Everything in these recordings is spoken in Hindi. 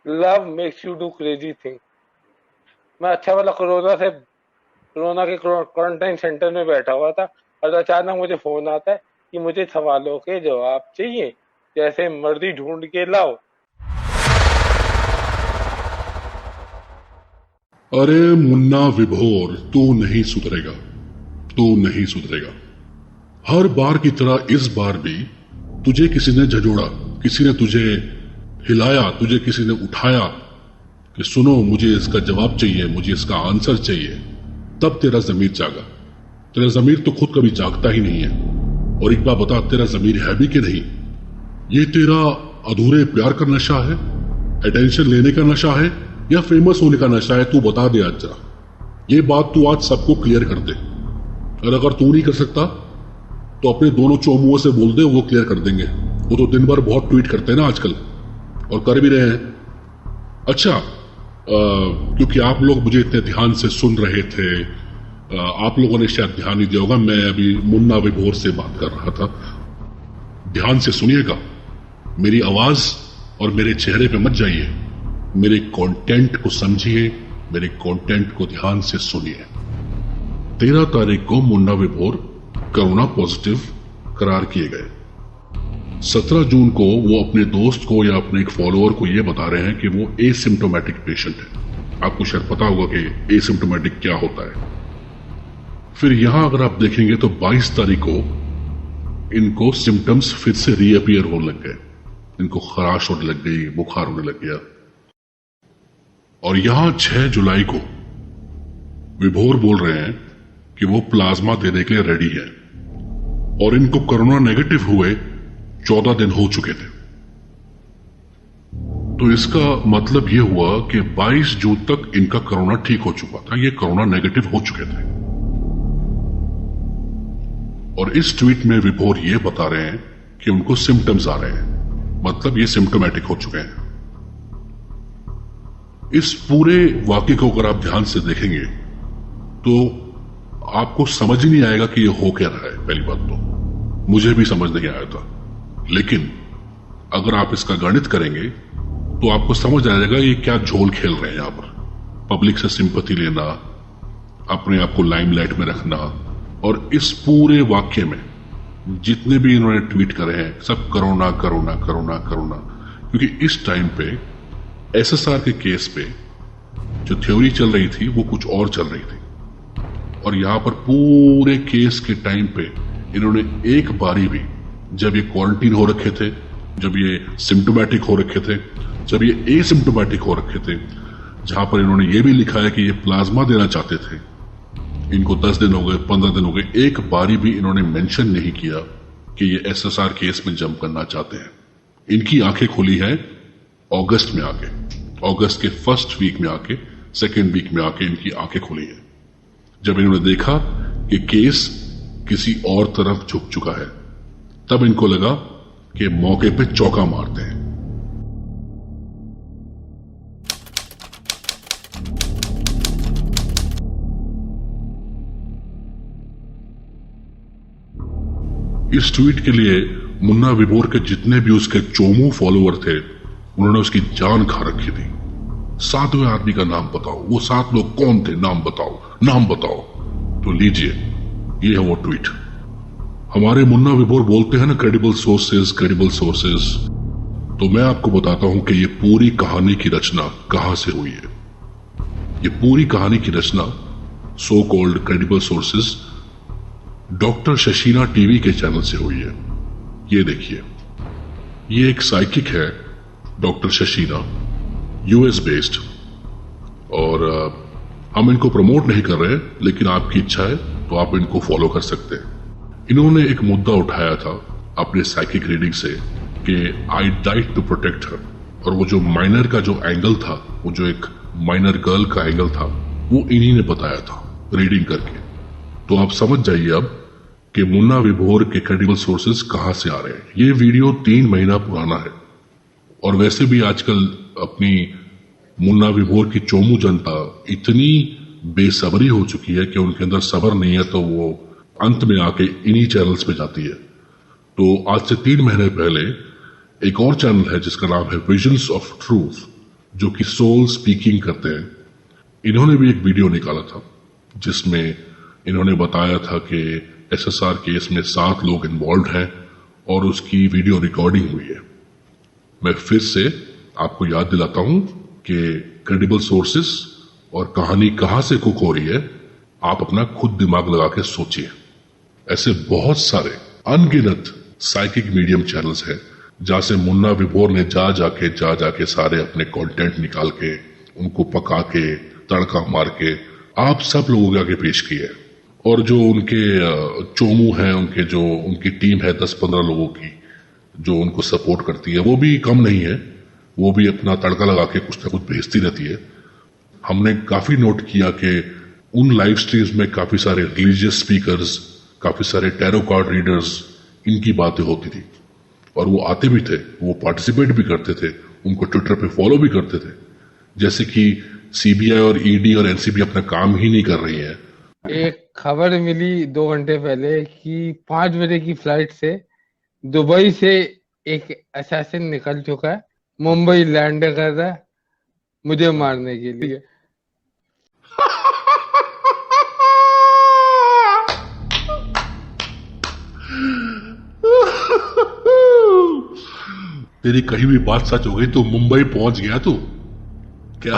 Love makes you do crazy thing. मैं अच्छा वाला कोरोना के क्वारंटाइन सेंटर में बैठा हुआ था और अचानक मुझे फोन आता है कि मुझे सवालों के जवाब चाहिए, जैसे मर्दी ढूंढ के लाओ। अरे मुन्ना विभोर, तू नहीं सुधरेगा, तू नहीं सुधरेगा। हर बार की तरह इस बार भी तुझे किसी ने झंझोड़ा, किसी ने तुझे हिलाया, तुझे किसी ने उठाया कि सुनो मुझे इसका जवाब चाहिए, मुझे इसका आंसर चाहिए। तब तेरा जमीर जागा। तेरा जमीर तो खुद कभी जागता ही नहीं है। और एक बात बता, तेरा जमीर है भी कि नहीं? ये तेरा अधूरे प्यार का नशा है, अटेंशन लेने का नशा है, या फेमस होने का नशा है? तू बता दे आज जरा। ये बात तू आज सबको क्लियर कर दे। और अगर तू नहीं कर सकता तो अपने दोनों चौमुओं से बोल दे, वो क्लियर कर देंगे। वो तो दिन भर बहुत ट्वीट करते हैं ना आजकल, और कर भी रहे हैं। अच्छा, क्योंकि आप लोग मुझे इतने ध्यान से सुन रहे थे, आप लोगों ने शायद ध्यान नहीं दिया होगा, मैं अभी मुन्ना विभोर से बात कर रहा था। ध्यान से सुनिएगा, मेरी आवाज और मेरे चेहरे पे मत जाइए, मेरे कंटेंट को समझिए, मेरे कंटेंट को ध्यान से सुनिए। 13 तारीख को मुन्ना विभोर कोरोना पॉजिटिव करार किए गए। 17 जून को वो अपने दोस्त को या अपने एक फॉलोअर को ये बता रहे हैं कि वो एसिम्टोमेटिक पेशेंट है। आपको शायद पता होगा कि एसिम्टोमेटिक क्या होता है। फिर यहां अगर आप देखेंगे तो 22 तारीख को इनको सिम्टम्स फिर से रीअपियर होने लग गए। इनको खराश होने लग गई, बुखार होने लग गया। और यहां 6 जुलाई को विभोर बोल रहे हैं कि वो प्लाज्मा देने के लिए रेडी है, और इनको कोरोना नेगेटिव हुए 14 दिन हो चुके थे। तो इसका मतलब ये हुआ कि 22 जून तक इनका कोरोना ठीक हो चुका था, ये कोरोना नेगेटिव हो चुके थे। और इस ट्वीट में विभोर ये बता रहे हैं कि उनको सिम्टम्स आ रहे हैं, मतलब ये सिम्टोमेटिक हो चुके हैं। इस पूरे वाक्य को अगर आप ध्यान से देखेंगे तो आपको समझ ही नहीं आएगा कि ये हो क्या रहा है। पहली बात तो मुझे भी समझ नहीं आया था, लेकिन अगर आप इसका गणित करेंगे तो आपको समझ आ जाएगा ये क्या झोल खेल रहे हैं। यहां पर पब्लिक से सिंपैथी लेना, अपने आप को लाइमलाइट में रखना, और इस पूरे वाक्य में जितने भी इन्होंने ट्वीट करे हैं सब कोरोना कोरोना कोरोना कोरोना। क्योंकि इस टाइम पे एसएसआर के केस पे जो थ्योरी चल रही थी वो कुछ और चल रही थी, और यहां पर पूरे केस के टाइम पे इन्होंने एक बारी भी, जब ये क्वारंटीन हो रखे थे, जब ये सिम्टोमेटिक हो रखे थे, जब ये एसिम्टोमेटिक हो रखे थे, जहां पर इन्होंने ये भी लिखा है कि ये प्लाज्मा देना चाहते थे, इनको 10 दिन हो गए, 15 दिन हो गए, एक बारी भी इन्होंने मेंशन नहीं किया कि ये एसएसआर केस में जंप करना चाहते हैं। इनकी आंखें खुली है अगस्त में आके, अगस्त के फर्स्ट वीक में आके, सेकेंड वीक में आके इनकी आंखें खुली है, जब इन्होंने देखा कि केस किसी और तरफ झुक चुका है। तब इनको लगा कि मौके पे चौका मारते हैं। इस ट्वीट के लिए मुन्ना विभोर के जितने भी उसके चोमू फॉलोअर थे, उन्होंने उसकी जान खा रखी थी। 7वें आदमी का नाम बताओ, वो 7 लोग कौन थे, नाम बताओ, नाम बताओ। तो लीजिए, ये है वो ट्वीट। हमारे मुन्ना विभोर बोलते हैं ना क्रेडिबल सोर्सेज, क्रेडिबल सोर्सेज। तो मैं आपको बताता हूं कि ये पूरी कहानी की रचना कहां से हुई है। ये पूरी कहानी की रचना so called credible sources doctor शशीना टीवी के चैनल से हुई है। ये देखिए, ये एक साइकिक है, डॉक्टर शशीना, यूएस बेस्ड, और हम इनको प्रमोट नहीं कर रहे, लेकिन आपकी इच्छा है तो आप इनको फॉलो कर सकते हैं। इन्होंने एक मुद्दा उठाया था अपने साइकिक रीडिंग से कि I died to protect her, और वो जो माइनर का जो एंगल था, वो जो एक माइनर गर्ल का एंगल था, वो इन्हीं ने बताया था रीडिंग करके। तो आप समझ जाइए अब कि मुन्ना विभोर के क्रेडिबल सोर्सेज कहां से आ रहे हैं। ये वीडियो 3 महीना पुराना है, और वैसे भी आजकल अपनी मुन्ना विभोर की चोमू जनता इतनी बेसब्री हो चुकी है कि उनके अंदर सब्र नहीं है, तो वो अंत में आके इन्हीं चैनल्स पे जाती है। तो आज से 3 महीने पहले एक और चैनल है जिसका नाम है विजन्स ऑफ ट्रूथ, जो कि सोल स्पीकिंग करते हैं, इन्होंने भी एक वीडियो निकाला था जिसमें इन्होंने बताया था कि एसएसआर केस में 7 लोग इन्वॉल्व हैं और उसकी वीडियो रिकॉर्डिंग हुई है। मैं फिर से आपको याद दिलाता हूं कि क्रेडिबल सोर्सेस और कहानी कहां से कुक हो रही है, आप अपना खुद दिमाग लगा के सोचिए। ऐसे बहुत सारे अनगिनत साइकिक मीडियम चैनल्स हैं जहां से मुन्ना विभोर ने जा जाके सारे अपने कंटेंट निकाल के, उनको पका के, तड़का मार के आप सब लोगों के आगे पेश किए। और जो उनके चोमू हैं, उनकी टीम है 10-15 लोगों की जो उनको सपोर्ट करती है, वो भी कम नहीं है, वो भी अपना तड़का लगा के कुछ ना कुछ भेजती रहती है। हमने काफी नोट किया कि उन लाइव स्ट्रीम्स में काफी सारे रिलीजियस स्पीकर्स, काफी सारे टैरो कार्ड रीडर्स, इनकी बातें होती थी और वो आते भी थे, वो पार्टिसिपेट भी करते थे, उनको ट्विटर पे फॉलो भी करते थे। जैसे कि सीबीआई और ईडी और एनसीबी अपना काम ही नहीं कर रही है। एक खबर मिली 2 घंटे पहले कि 5 बजे की फ्लाइट से दुबई से एक असैसिन निकल चुका है, मुंबई लैंड कर रहा है मुझे मारने के लिए। तेरी कही हुई बात सच हो गई, तो मुंबई पहुंच गया तू क्या?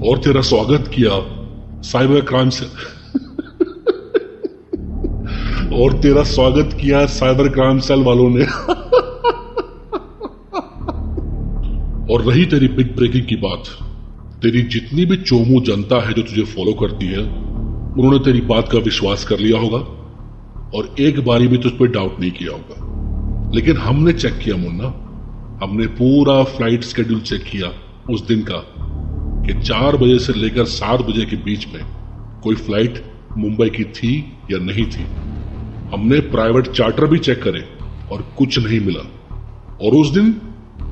और तेरा स्वागत किया साइबर क्राइम से और तेरा स्वागत किया साइबर क्राइम सेल वालों ने। और रही तेरी बिग ब्रेकिंग की बात, तेरी जितनी भी चोमू जनता है जो तुझे फॉलो करती है, उन्होंने तेरी बात का विश्वास कर लिया होगा और एक बारी भी तुझ पर डाउट नहीं किया होगा। लेकिन हमने चेक किया मुन्ना, हमने पूरा फ्लाइट शेड्यूल चेक किया उस दिन का कि 4 बजे से लेकर 7 बजे के बीच में कोई फ्लाइट मुंबई की थी या नहीं थी। हमने प्राइवेट चार्टर भी चेक करे और कुछ नहीं मिला। और उस दिन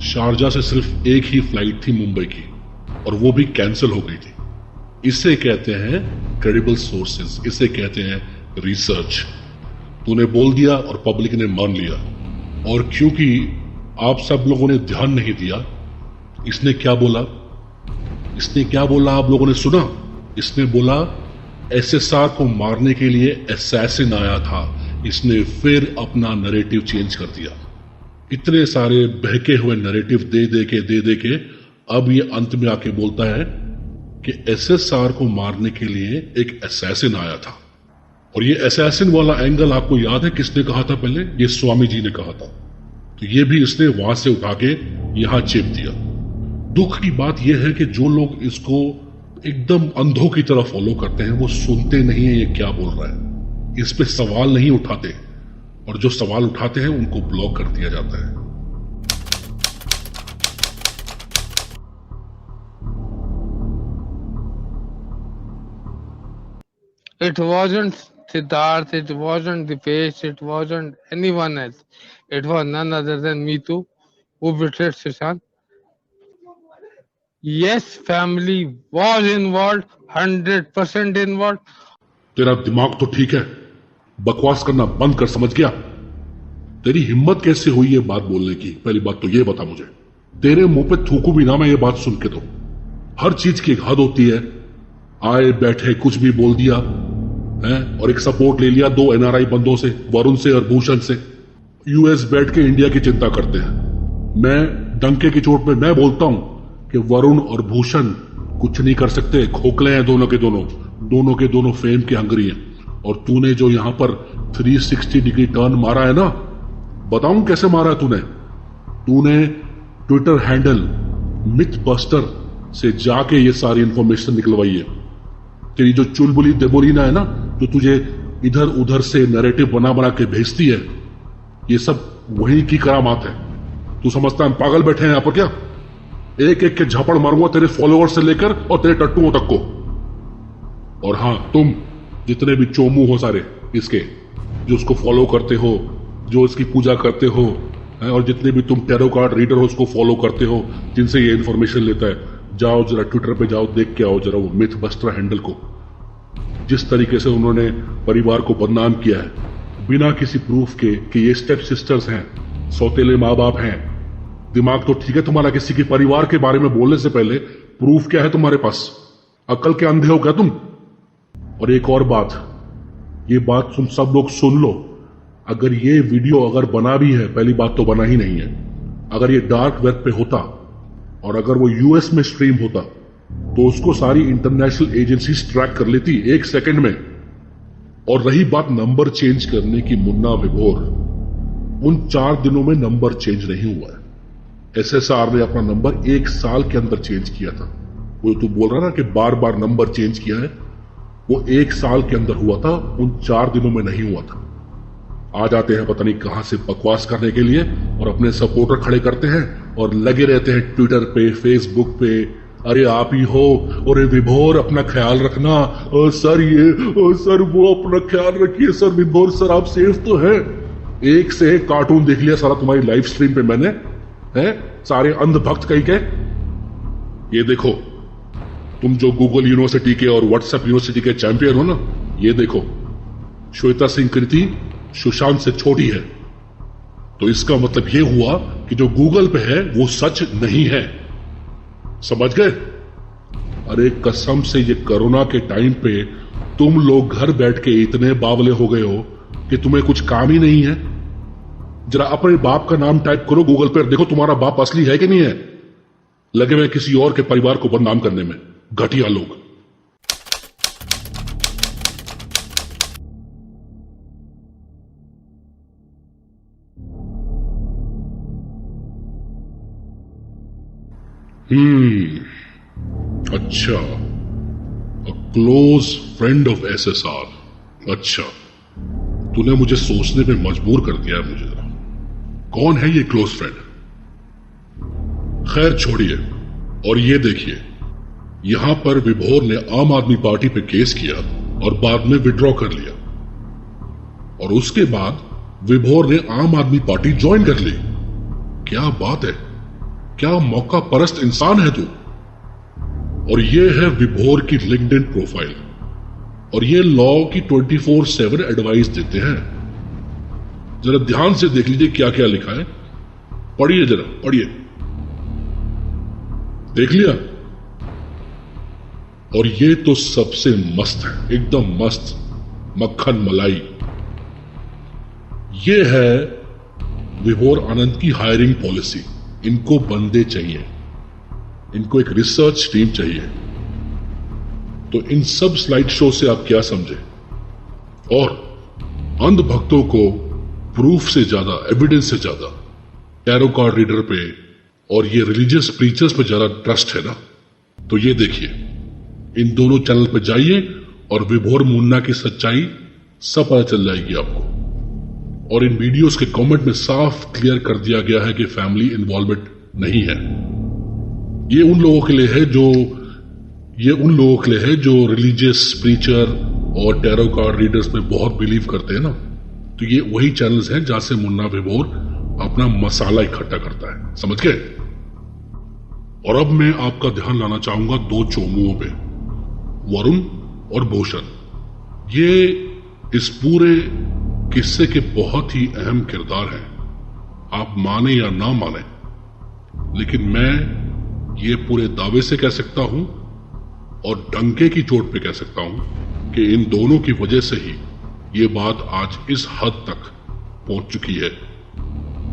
शारजा से सिर्फ एक ही फ्लाइट थी मुंबई की और वो भी कैंसिल हो गई थी। इसे कहते हैं क्रेडिबल सोर्सेज, इसे कहते हैं रिसर्च। तूने बोल दिया और पब्लिक ने मान लिया। और क्योंकि आप सब लोगों ने ध्यान नहीं दिया, इसने क्या बोला आप लोगों ने सुना? इसने बोला एसएसआर को मारने के लिए असैसिन आया था। इसने फिर अपना नैरेटिव चेंज कर दिया। इतने सारे बहके हुए नैरेटिव दे दे के अब ये अंत में आके बोलता है कि एसएसआर को मारने के लिए एक असैसिन आया था। और ये असैसिन वाला एंगल आपको याद है किसने कहा था पहले? ये स्वामी जी ने कहा था। तो ये भी इसने वहां से उठा के यहां चेप दिया। दुख की बात यह है कि जो लोग इसको एकदम अंधों की तरह फॉलो करते हैं वो सुनते नहीं है ये क्या बोल रहा है, इस पे सवाल नहीं उठाते, और जो सवाल उठाते हैं उनको ब्लॉक कर दिया जाता है। It wasn't Siddharth, it wasn't Dipesh, it wasn't anyone else. It was none other than Meetu who betrayed Sushant. Yes, family was involved, 100% involved. तेरा दिमाग तो ठीक है, बकवास करना बंद कर, समझ गया? तेरी हिम्मत कैसे हुई ये बात बोलने की? पहली बात तो ये बता मुझे। तेरे मुंह पे थूकू भी ना मैं ये बात सुन के। तो हर चीज की एक हद होती है। आए बैठे कुछ भी बोल दिया है और एक सपोर्ट ले लिया 2 एनआरआई बंदों से, वरुण से और भूषण से। यूएस बैठ के इंडिया की चिंता करते हैं। मैं डंके की चोट पे मैं बोलता हूं कि वरुण और भूषण कुछ नहीं कर सकते, खोखले हैं दोनों के दोनों फेम के हंगरी हैं। और तूने जो यहां पर 360 डिग्री टर्न मारा है ना, बताऊं कैसे मारा है तूने ट्विटर हैंडल मिथ बस्टर से जाके ये सारी इंफॉर्मेशन निकलवाई है। तेरी जो चुलबुली देबोलीना है ना, जो तुझे इधर उधर से नैरेटिव बना के भेजती है, ये सब वही की करामात है। तू समझता है हम पागल बैठे हैं यहां पर क्या? एक एक के झापड़ मारूंगा तेरे फॉलोअर्स से लेकर और तेरे टट्टुओं तक को। और हां, तुम जितने भी चोमू हो सारे इसके, जो उसको फॉलो करते हो, जो इसकी पूजा करते हो, और जितने भी तुम टैरो कार्ड रीडर हो उसको फॉलो करते हो, जिनसे ये इन्फॉर्मेशन लेता है, जाओ जरा ट्विटर पे जाओ, देख के आओ जरा वो मिथ बस्टर हैंडल को। जिस तरीके से उन्होंने परिवार को बदनाम किया है बिना किसी प्रूफ के कि ये स्टेप सिस्टर्स हैं, सौतेले माँ बाप हैं, दिमाग तो ठीक है तुम्हारा, किसी के परिवार के बारे में बोलने से पहले प्रूफ क्या है तुम्हारे पास? अकल के अंधे हो क्या तुम? और एक और बात, ये बात तुम सब लोग सुन लो, अगर ये वीडियो अगर बना भी है, पहली बात तो बना ही नहीं है, अगर ये डार्क वेब पे होता और अगर वो यूएस में स्ट्रीम होता तो उसको सारी इंटरनेशनल एजेंसीज ट्रैक कर लेती 1 सेकंड में। और रही बात नंबर चेंज करने की, मुन्ना विभोर, उन 4 दिनों में नंबर चेंज नहीं हुआ है। एसएसआर ने अपना नंबर 1 साल के अंदर चेंज किया था। वो तू बोल रहा ना कि बार बार नंबर चेंज किया है, वो 1 साल के अंदर हुआ था, उन 4 दिनों में नहीं हुआ था। आ जाते हैं पता नहीं कहां से बकवास करने के लिए और अपने सपोर्टर खड़े करते हैं और लगे रहते हैं ट्विटर पे, फेसबुक पे, अरे आप ही हो, अरे विभोर अपना ख्याल रखना, सर ये, सर वो, अपना ख्याल रखिए सर विभोर सर, आप सेफ तो है। एक से एक कार्टून देख लिया सारा तुम्हारी लाइव स्ट्रीम पे मैंने, है सारे अंधभक्त कहीं के। ये देखो, तुम जो गूगल यूनिवर्सिटी के और व्हाट्सएप यूनिवर्सिटी के चैंपियन हो ना, ये देखो, श्वेता सिंह कृति सुशांत से छोटी है, तो इसका मतलब ये हुआ कि जो गूगल पे है वो सच नहीं है। समझ गए? अरे कसम से ये कोरोना के टाइम पे तुम लोग घर बैठ के इतने बावले हो गए हो कि तुम्हें कुछ काम ही नहीं है। जरा अपने बाप का नाम टाइप करो गूगल पर, देखो तुम्हारा बाप असली है कि नहीं है। लगे हुए किसी और के परिवार को बदनाम करने में, घटिया लोग। अच्छा, a close friend of SSR. अच्छा, तूने मुझे सोचने पे मजबूर कर दिया है मुझे। कौन है ये क्लोज फ्रेंड? खैर छोड़िए, और ये देखिए, यहां पर विभोर ने आम आदमी पार्टी पे केस किया और बाद में विड्रॉ कर लिया, और उसके बाद विभोर ने आम आदमी पार्टी ज्वाइन कर ली। क्या बात है, क्या मौका परस्त इंसान है तू। और ये है विभोर की लिंक्डइन प्रोफाइल, और ये लॉ की 24/7 एडवाइस देते हैं। जरा ध्यान से देख लीजिए क्या क्या लिखा है, पढ़िए जरा, पढ़िए। देख लिया? और ये तो सबसे मस्त है, एकदम मस्त, मक्खन मलाई। ये है विभोर आनंद की हायरिंग पॉलिसी। इनको बंदे चाहिए, इनको एक रिसर्च टीम चाहिए। तो इन सब स्लाइड शो से आप क्या समझे? और अंध भक्तों को प्रूफ से ज्यादा, एविडेंस से ज्यादा टैरो कार्ड रीडर पे और ये रिलीजियस प्रीचर्स पे ज्यादा ट्रस्ट है ना, तो ये देखिए, इन दोनों चैनल पे जाइए और विभोर मुन्ना की सच्चाई सब पता चल जाएगी आपको। और इन वीडियोस के कमेंट में साफ क्लियर कर दिया गया है कि फैमिली इन्वॉल्वमेंट नहीं है। ये उन लोगों के लिए है जो रिलीजियस प्रीचर और टैरो कार्ड रीडर्स में बहुत बिलीव करते हैं ना। तो ये वही चैनल्स हैं जहां से मुन्ना विभोर अपना मसाला इकट्ठा करता है, समझ गए? और अब मैं आपका ध्यान लाना चाहूंगा 2 चोमुओं पे, वरुण और भूषण। ये इस पूरे किस्से के बहुत ही अहम किरदार हैं, आप माने या ना माने, लेकिन मैं ये पूरे दावे से कह सकता हूं और डंके की चोट पे कह सकता हूं कि इन दोनों की वजह से ही ये बात आज इस हद तक पहुंच चुकी है।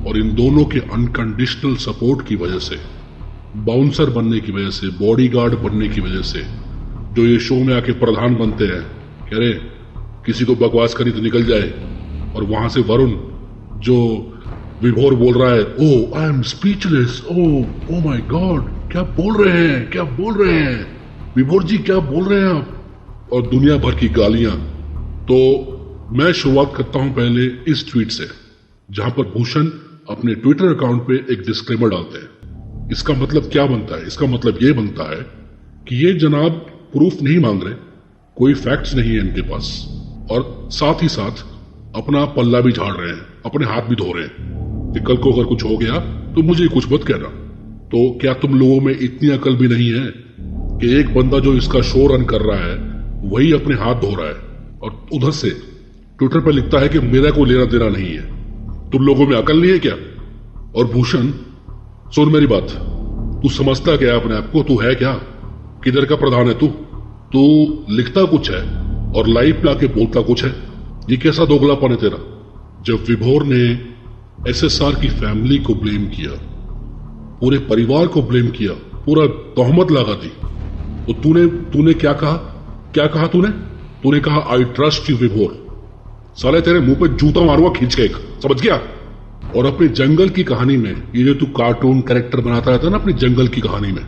और इन दोनों के अनकंडीशनल सपोर्ट की वजह से, बाउंसर बनने की वजह से, बॉडीगार्ड बनने की वजह से, जो ये शो में आके प्रधान बनते हैं, कह रहे किसी को बकवास करी तो निकल जाए, और वहां से वरुण जो विभोर बोल रहा है, oh I am speechless, oh my God, क्या बोल रहे हैं, क्या बोल रहे हैं विभोर जी, क्या बोल रहे हैं आप, और दुनिया भर की गालियां। तो मैं शुरुआत करता हूं पहले इस ट्वीट से, जहां पर भूषण अपने ट्विटर अकाउंट पे एक डिस्क्लेमर डालते हैं। इसका मतलब क्या बनता है? इसका मतलब यह बनता है कि ये जनाब प्रूफ नहीं मांग रहे, कोई फैक्ट्स नहीं है इनके पास, और साथ ही साथ अपना पल्ला भी झाड़ रहे हैं, अपने हाथ भी धो रहे हैं कि कल को अगर कुछ हो गया तो मुझे कुछ मत कहना। तो क्या तुम लोगों में इतनी अकल भी नहीं है कि एक बंदा जो इसका शो रन कर रहा है वही अपने हाथ धो रहा है और उधर से ट्विटर पर लिखता है कि मेरा को लेना देना नहीं है? तुम लोगों में अकल नहीं है क्या? और भूषण सुन मेरी बात, तू समझता क्या अपने आप को? तू है क्या? किधर का प्रधान है तू? तू लिखता कुछ है और लाइव पे आके बोलता कुछ है। ये कैसा दोगलापन है तेरा? जब विभोर ने एसएसआर की फैमिली को ब्लेम किया, पूरे परिवार को ब्लेम किया, पूरा तोहमत लगा दी, तो तूने क्या कहा? क्या कहा तूने कहा आई ट्रस्ट यू विभोर। साले तेरे मुंह पे जूता मारूंगा खींच के एक, समझ गया? और अपने जंगल की कहानी में, ये जो तू कार्टून कैरेक्टर बनाता रहता है ना अपनी जंगल की कहानी में,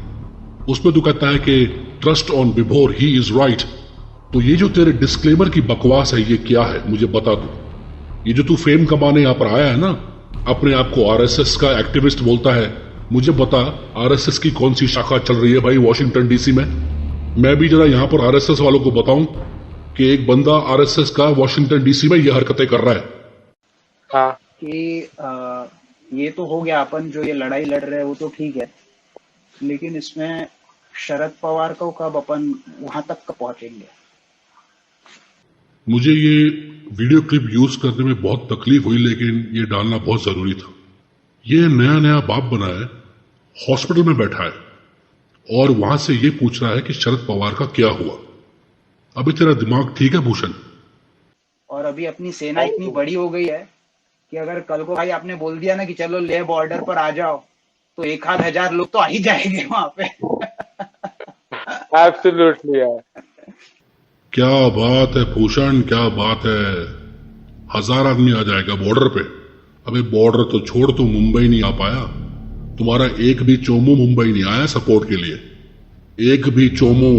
उसमें तू कहता है कि ट्रस्ट ऑन विभोर, ही इज राइट। तो ये जो तेरे डिस्क्लेमर की बकवास है, ये क्या है मुझे बता तू। ये जो तू फेम कमाने यहां पर आया है ना, अपने आप को आरएसएस का एक्टिविस्ट बोलता है, मुझे बता आरएसएस की कौन सी शाखा चल रही है भाई वॉशिंगटन डीसी में? मैं भी जरा यहां पर आरएसएस वालों को बताऊं कि एक बंदा आरएसएस का वॉशिंगटन डीसी में ये हरकतें कर रहा है। हाँ, कि ये तो हो गया, अपन जो ये लड़ाई लड़ रहे हैं वो तो ठीक है, लेकिन इसमें शरद पवार को कब अपन वहां तक पहुंचेंगे? मुझे ये वीडियो क्लिप यूज करने में बहुत तकलीफ हुई, लेकिन ये डालना बहुत जरूरी था। ये नया नया बाप बना है, हॉस्पिटल में बैठा है और वहां से ये पूछ रहा है कि शरद पवार का क्या हुआ। अभी तेरा दिमाग ठीक है भूषण? और अभी अपनी सेना इतनी बड़ी हो गई है कि अगर कल को भाई आपने बोल दिया ना कि चलो ले बॉर्डर पर आ जाओ, तो 1,000 लोग तो आ ही जाएंगे वहां पे। एब्सोल्युटली यार, क्या बात है भूषण, क्या बात है। 1,000 आदमी आ जाएगा बॉर्डर पे। अबे बॉर्डर तो छोड़, तू मुंबई नहीं आ पाया। तुम्हारा एक भी चोमू मुंबई नहीं आया सपोर्ट के लिए। एक भी चोमू,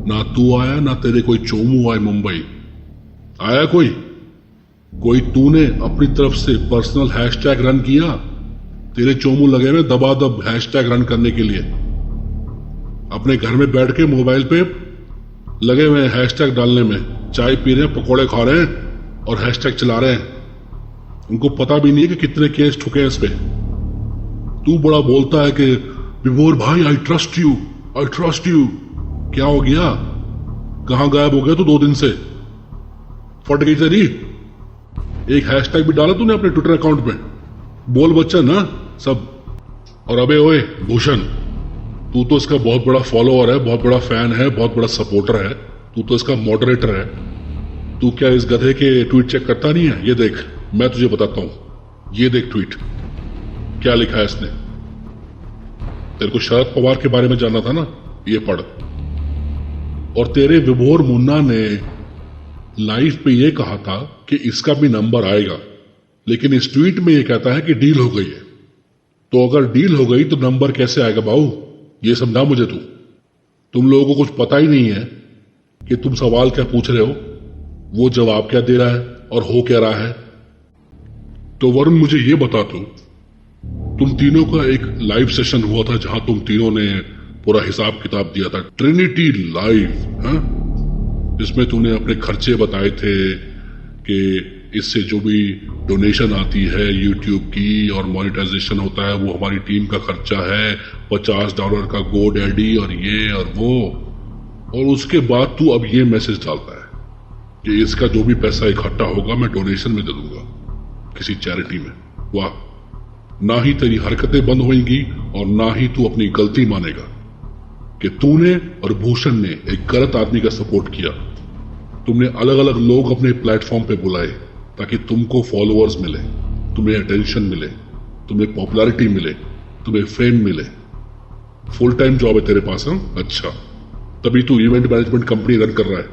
ना तू आया ना तेरे कोई चोमू आए मुंबई। आया कोई तूने अपनी तरफ से पर्सनल हैशटैग रन किया? तेरे चोमू लगे हुए दबादब हैशटैग रन करने के लिए। अपने घर में बैठ के मोबाइल पे लगे हुए हैशटैग डालने में, चाय पी रहे हैं, पकोड़े खा रहे हैं और हैशटैग चला रहे हैं। उनको पता भी नहीं है कि कितने केस ठुके हैं इस पे। तू बड़ा बोलता है कि विभोर भाई I trust you, I trust you. क्या हो गया? कहां गायब हो गया तू 2 दिन से? फट गई तेरी? एक हैशटैग भी डाला तूने अपने ट्विटर अकाउंट में? बोल बच्चा ना सब। और अबे ओए भूषण, तू तो इसका बहुत बड़ा फॉलोअर है, बहुत बड़ा फैन है, बहुत बड़ा सपोर्टर है। तू तो इसका मॉडरेटर है। तू क्या इस गधे के ट्वीट चेक करता नहीं है? ये देख, मैं तुझे बताता हूं। ये देख ट्वीट, क्या लिखा है इसने। तेरे को शरद पवार के बारे में जानना था ना? ये पढ़। और तेरे विभोर मुन्ना ने लाइव पे ये कहा था कि इसका भी नंबर आएगा, लेकिन इस ट्वीट में ये कहता है कि डील हो गई है। तो अगर डील हो गई तो नंबर कैसे आएगा बाबू? ये समझा मुझे तू। तुम लोगों को कुछ पता ही नहीं है कि तुम सवाल क्या पूछ रहे हो, वो जवाब क्या दे रहा है और हो क्या रहा है। तो वरुण मुझे ये बता दो, तुम तीनों का एक लाइव सेशन हुआ था जहां तुम तीनों ने पूरा हिसाब किताब दिया था, ट्रिनिटी लाइव, जिसमें तुमने अपने खर्चे बताए थे कि इससे जो भी डोनेशन आती है यूट्यूब की और मोनेटाइजेशन होता है वो हमारी टीम का खर्चा है, $50 का गो डैडी और ये और वो। और उसके बाद तू अब ये मैसेज डालता है कि इसका जो भी पैसा इकट्ठा होगा मैं डोनेशन में दे दूंगा किसी चैरिटी में। वाह, ना ही तेरी हरकतें बंद होंगी और ना ही तू अपनी गलती मानेगा कि तूने और भूषण ने एक गलत आदमी का सपोर्ट किया। तुमने अलग अलग लोग अपने प्लेटफॉर्म पे बुलाए ताकि तुमको फॉलोअर्स मिले, तुम्हें अटेंशन मिले, तुम्हें पॉपुलैरिटी मिले, तुम्हें फेम मिले। फुल टाइम जॉब है तेरे पास? अच्छा, तभी तू इवेंट मैनेजमेंट कंपनी रन कर रहा है,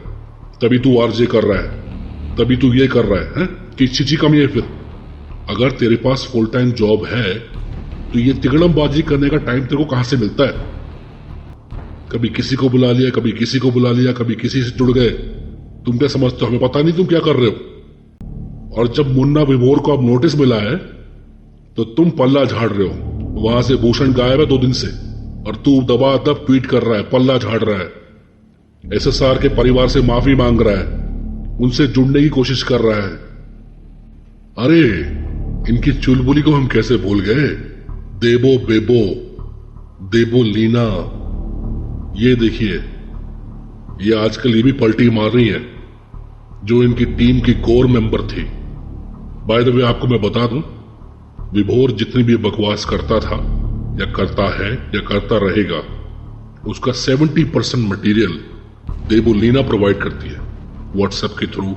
तभी तू आरजे कर रहा है, तभी तू ये कर रहा है कि चीची कमी है। फिर अगर तेरे पास फुल टाइम जॉब है तो ये तिगड़मबाजी करने का टाइम तेरे को कहां से मिलता है? कभी किसी को बुला लिया, कभी किसी को बुला लिया, कभी किसी से जुड़ गए। तुम क्या समझते हो हमें पता नहीं तुम क्या कर रहे हो? और जब मुन्ना विभोर को अब नोटिस मिला है तो तुम पल्ला झाड़ रहे हो। वहां से भूषण गायब है 2 दिन से और तू दबादब ट्वीट कर रहा है, पल्ला झाड़ रहा है, एसएसआर के परिवार से माफी मांग रहा है, उनसे जुड़ने की कोशिश कर रहा है। अरे इनकी चुलबुली को हम कैसे भूल गए? देबो बेबो, देबो लीना, ये देखिए, ये आजकल ये भी पलटी मार रही है जो इनकी टीम की कोर मेंबर थी। बाय द वे आपको मैं बता दूं, विभोर जितनी भी बकवास करता था या करता है या करता रहेगा, उसका 70% मटेरियल देवोलीना प्रोवाइड करती है व्हाट्सएप के थ्रू,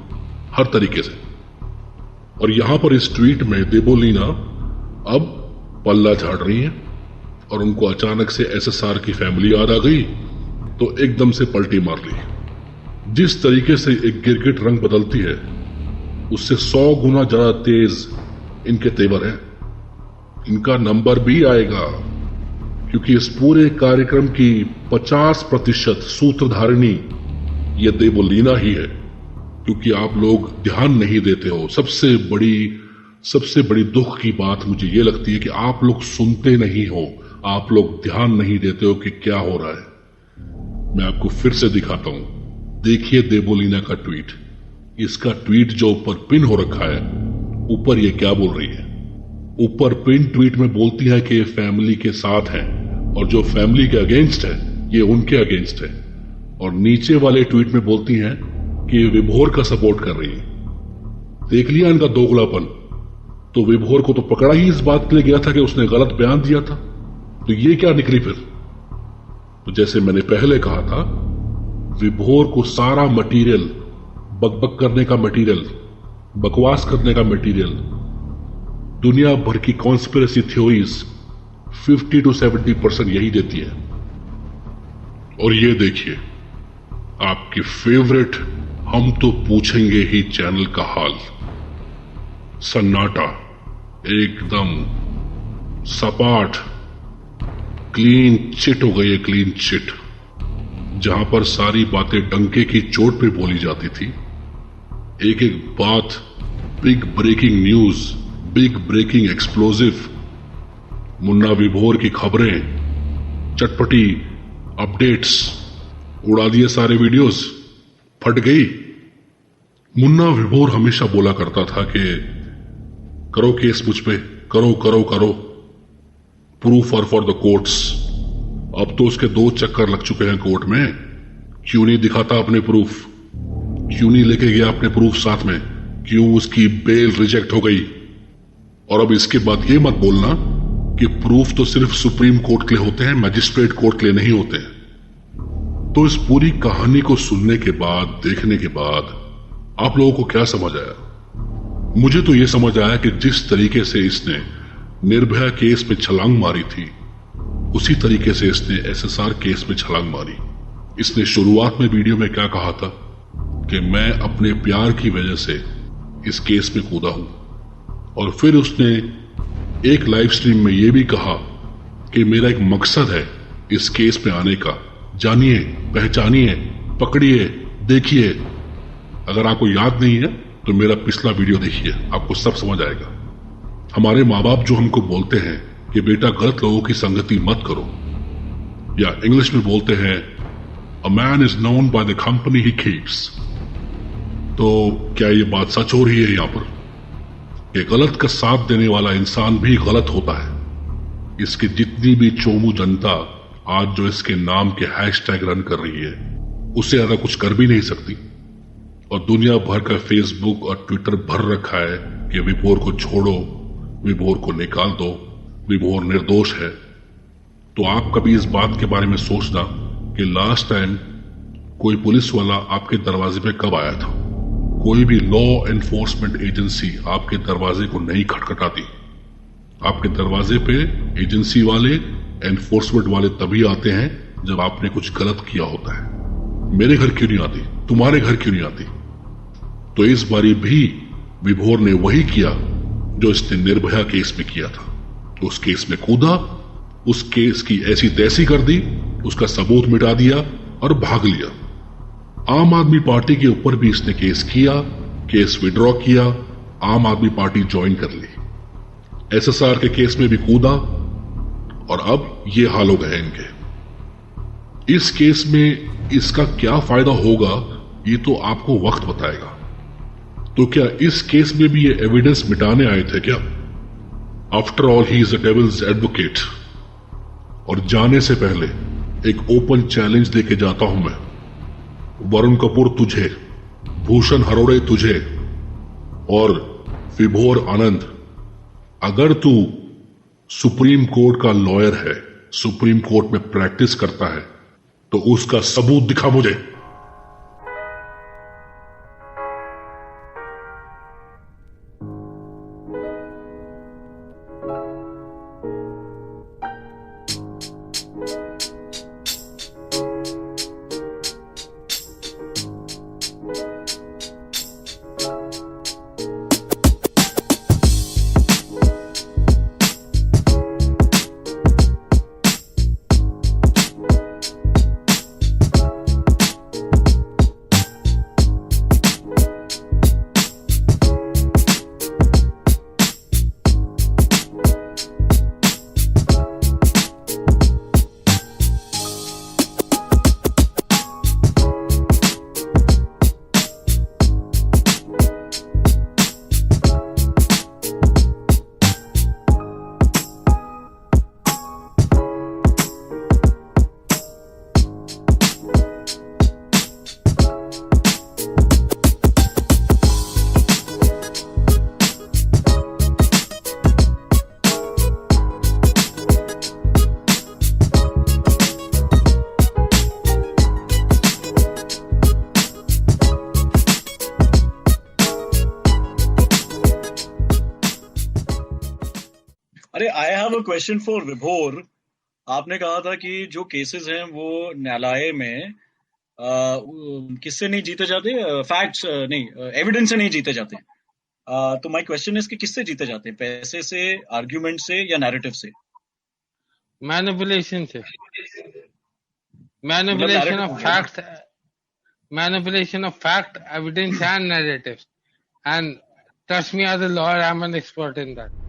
हर तरीके से। और यहां पर इस ट्वीट में देवोलीना अब पल्ला झाड़ रही है और उनको अचानक से एसएसआर की फैमिली याद आ गई तो एकदम से पलटी मार ली। जिस तरीके से एक गिरगिट रंग बदलती है उससे 100 गुना ज्यादा तेज इनके तेवर है। इनका नंबर भी आएगा, क्योंकि इस पूरे कार्यक्रम की 50% सूत्रधारिणी ये देवोलीना ही है। क्योंकि आप लोग ध्यान नहीं देते हो। सबसे बड़ी दुख की बात मुझे ये लगती है कि आप लोग सुनते नहीं हो, आप लोग ध्यान नहीं देते हो कि क्या हो रहा है। मैं आपको फिर से दिखाता हूं, देखिए देवोलीना का ट्वीट। इसका ट्वीट जो ऊपर पिन हो रखा है, ऊपर ये क्या बोल रही है। ऊपर पिन ट्वीट में बोलती है कि ये फैमिली के साथ है, और जो फैमिली के अगेंस्ट है ये उनके अगेंस्ट है। और नीचे वाले ट्वीट में बोलती हैं कि ये विभोर का सपोर्ट कर रही है। देख लिया इनका दोगलापन। तो विभोर को तो पकड़ा ही इस बात के लिए गया था कि उसने गलत बयान दिया था, तो ये क्या निकली फिर। तो जैसे मैंने पहले कहा था, विभोर को सारा मटेरियल, बकबक करने का मटेरियल, बकवास करने का मटेरियल, दुनिया भर की कॉन्स्पिरेसी थ्योरीज 50 to 70% यही देती है। और ये देखिए आपके फेवरेट हम तो पूछेंगे ही चैनल का हाल। सन्नाटा, एकदम सपाट, क्लीन चिट हो गई है, क्लीन चिट। जहां पर सारी बातें डंके की चोट पे बोली जाती थी, एक एक बात big breaking news, big breaking explosive, Munna Vibhor की खबरें, चटपटी अपडेट्स, उड़ा दिए सारे वीडियोस, फट गई। मुन्ना विभोर हमेशा बोला करता था कि करो केस मुझ पे, करो करो करो, proof are for the courts. अब तो उसके 2 चक्कर लग चुके हैं कोर्ट में। क्यों नहीं दिखाता अपने प्रूफ, क्यों नहीं लेके गया अपने प्रूफ साथ में, क्यों उसकी बेल रिजेक्ट हो गई। और अब इसके बाद ये मत बोलना कि प्रूफ तो सिर्फ सुप्रीम कोर्ट के लिए होते हैं, मैजिस्ट्रेट कोर्ट के लिए नहीं होते हैं। तो इस पूरी कहानी को सुनने के बाद, देखने के बाद आप लोगों को क्या समझ आया? मुझे तो यह समझ आया कि जिस तरीके से इसने निर्भया केस में छलांग मारी थी, उसी तरीके से इसने एसएसआर केस में छलांग मारी। इसने शुरुआत में वीडियो में क्या कहा था कि मैं अपने प्यार की वजह से इस केस में कूदा हूं, और फिर उसने एक लाइव स्ट्रीम में यह भी कहा कि मेरा एक मकसद है इस केस में आने का, जानिए, पहचानिए, पकड़िए, देखिए। अगर आपको याद नहीं है तो मेरा पिछला वीडियो देखिए, आपको सब समझ आएगा। हमारे माँ बाप जो हमको बोलते हैं कि बेटा गलत लोगों की संगति मत करो, या इंग्लिश में बोलते हैं a man is known by the company he keeps. तो क्या ये बात सच हो रही है यहां पर कि गलत का साथ देने वाला इंसान भी गलत होता है? इसकी जितनी भी चोमू जनता आज जो इसके नाम के हैशटैग रन कर रही है, उससे ज्यादा कुछ कर भी नहीं सकती। और दुनिया भर का फेसबुक और ट्विटर भर रखा है कि विभोर को छोड़ो, विभोर को निकाल दो, विभोर निर्दोष है। तो आप कभी इस बात के बारे में सोचना कि लास्ट टाइम कोई पुलिस वाला आपके दरवाजे पे कब आया था? कोई भी लॉ एनफोर्समेंट एजेंसी आपके दरवाजे को नहीं खटखटाती। आपके दरवाजे पे एजेंसी वाले, एनफोर्समेंट वाले तभी आते हैं जब आपने कुछ गलत किया होता है। मेरे घर क्यों नहीं आती? तुम्हारे घर क्यों नहीं आती? तो इस बारी भी विभोर ने वही किया जो इसने निर्भया केस में किया था। तो उस केस में कूदा, उस केस की ऐसी तैसी कर दी, उसका सबूत मिटा दिया और भाग लिया। आम आदमी पार्टी के ऊपर भी इसने केस किया, केस विड्रॉ किया, आम आदमी पार्टी ज्वाइन कर ली। एसएसआर के केस में भी कूदा, और अब ये हाल हो गए इनके। इस केस में इसका क्या फायदा होगा ये तो आपको वक्त बताएगा। तो क्या इस केस में भी ये एविडेंस मिटाने आए थे क्या? After all he is a devil's advocate. और जाने से पहले एक ओपन चैलेंज देके जाता हूं मैं, वरुण कपूर तुझे, भूषण हरोड़े तुझे, और विभोर आनंद, अगर तू सुप्रीम कोर्ट का लॉयर है, सुप्रीम कोर्ट में प्रैक्टिस करता है, तो उसका सबूत दिखा मुझे। अरे I have a question for विभोर। आपने कहा था कि जो केसेस हैं वो न्यायालय में किससे नहीं जीते जाते, फैक्ट्स नहीं, एविडेंस से नहीं जीते जाते। तो माय क्वेश्चन इज कि किससे जीते जाते हैं, पैसे से, आर्ग्यूमेंट से या नैरेटिव से? मैनिपुलेशन से, मतलब मैनिपुलेशन नैरेटिव ऑफ हो गया ना। Fact, manipulation of fact, evidence and narratives. And trust me, as a lawyer, I'm an expert in that.